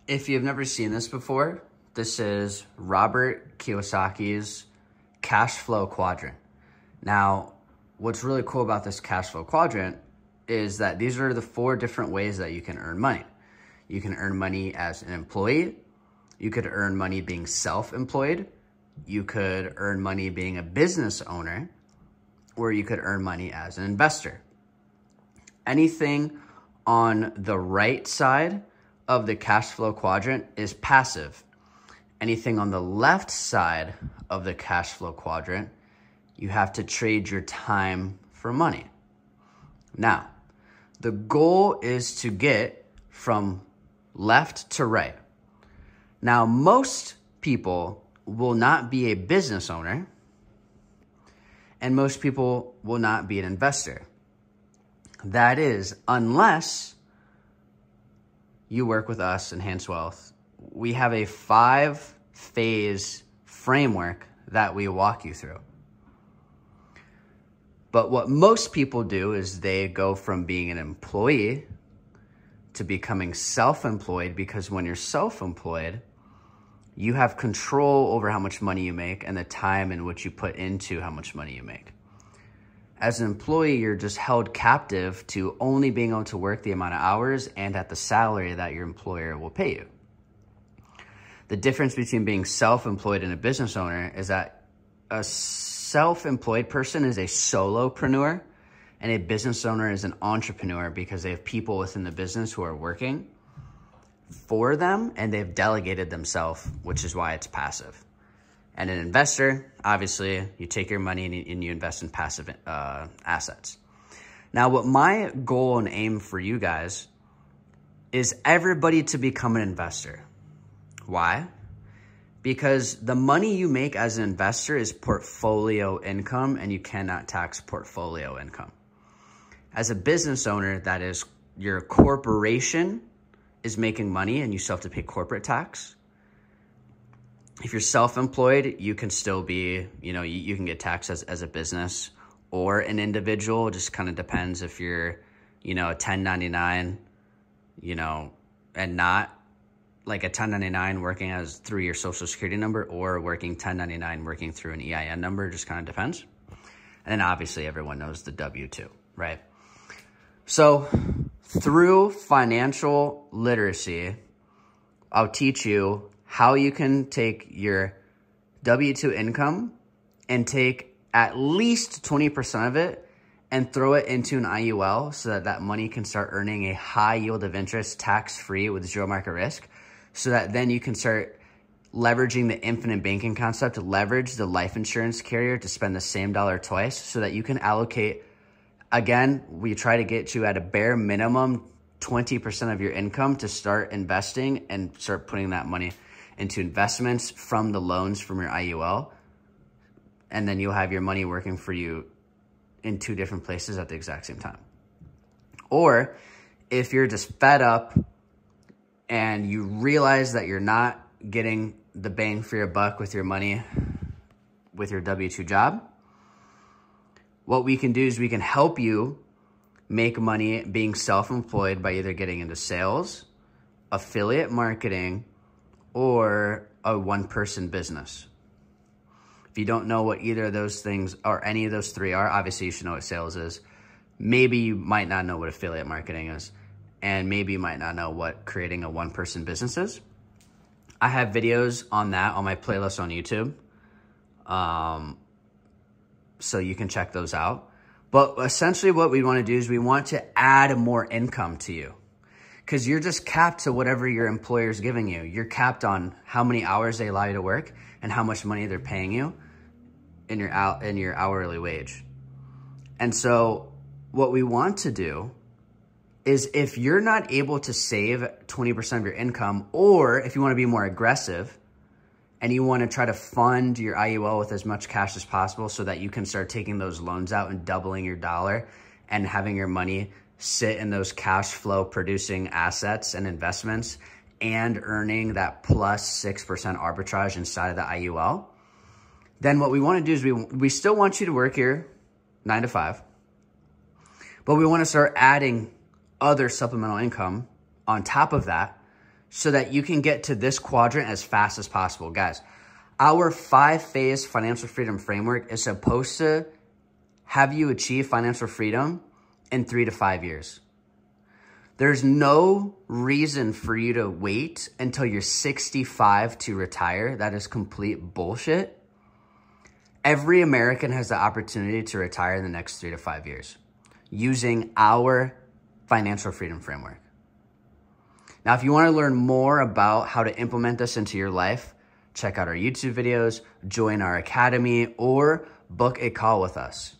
If you've never seen this before, this is Robert Kiyosaki's cash flow quadrant. Now, what's really cool about this cash flow quadrant is that these are the 4 different ways that you can earn money. You can earn money as an employee. You could earn money being self-employed. You could earn money being a business owner, or you could earn money as an investor. Anything on the right side of the cash flow quadrant is passive. Anything on the left side of the cash flow quadrant, you have to trade your time for money. Now, the goal is to get from left to right. Now, most people will not be a business owner, and most people will not be an investor. That is, unless you work with us, Enhance Wealth. We have a 5-phase framework that we walk you through. But what most people do is they go from being an employee to becoming self-employed, because when you're self-employed, you have control over how much money you make and the time in which you put into how much money you make. As an employee, you're just held captive to only being able to work the amount of hours and at the salary that your employer will pay you. The difference between being self-employed and a business owner is that a self-employed person is a solopreneur, and a business owner is an entrepreneur because they have people within the business who are working for them and they've delegated themselves, which is why it's passive. And an investor, obviously, you take your money and you invest in passive assets. Now, what my goal and aim for you guys is everybody to become an investor. Why? Because the money you make as an investor is portfolio income, and you cannot tax portfolio income. As a business owner, that is, your corporation is making money and you still have to pay corporate tax. If you're self-employed, you can still be, you can get taxed as a business or an individual. It just kind of depends if you're, a 1099, and not like a 1099 working through your social security number, or working 1099 working through an EIN number. Just kind of depends. And then obviously everyone knows the W-2, right? So through financial literacy, I'll teach you how you can take your W-2 income and take at least 20% of it and throw it into an IUL so that that money can start earning a high yield of interest, tax-free with zero market risk, so that then you can start leveraging the infinite banking concept to leverage the life insurance carrier to spend the same dollar twice, so that you can allocate, again, we try to get you at a bare minimum 20% of your income to start investing and start putting that money into investments from the loans from your IUL. And then you'll have your money working for you in 2 different places at the exact same time. Or if you're just fed up and you realize that you're not getting the bang for your buck with your money with your W-2 job, what we can do is we can help you make money being self-employed by either getting into sales, affiliate marketing, or a one-person business. If you don't know what either of those things or any of those 3 are, obviously you should know what sales is. Maybe you might not know what affiliate marketing is, and maybe you might not know what creating a one-person business is. I have videos on that on my playlist on YouTube, so you can check those out. But essentially what we want to do is we want to add more income to you, because you're just capped to whatever your employer is giving you. You're capped on how many hours they allow you to work and how much money they're paying you in your hourly wage. And so what we want to do is, if you're not able to save 20% of your income, or if you want to be more aggressive and you want to try to fund your IUL with as much cash as possible so that you can start taking those loans out and doubling your dollar and having your money sit in those cash flow producing assets and investments and earning that plus 6% arbitrage inside of the IUL, then what we want to do is we still want you to work here 9 to 5, but we want to start adding other supplemental income on top of that so that you can get to this quadrant as fast as possible. Guys, our 5-phase financial freedom framework is supposed to have you achieve financial freedom in 3 to 5 years. There's no reason for you to wait until you're 65 to retire. That is complete bullshit. Every American has the opportunity to retire in the next 3 to 5 years using our financial freedom framework. Now, if you want to learn more about how to implement this into your life, check out our YouTube videos, join our academy, or book a call with us.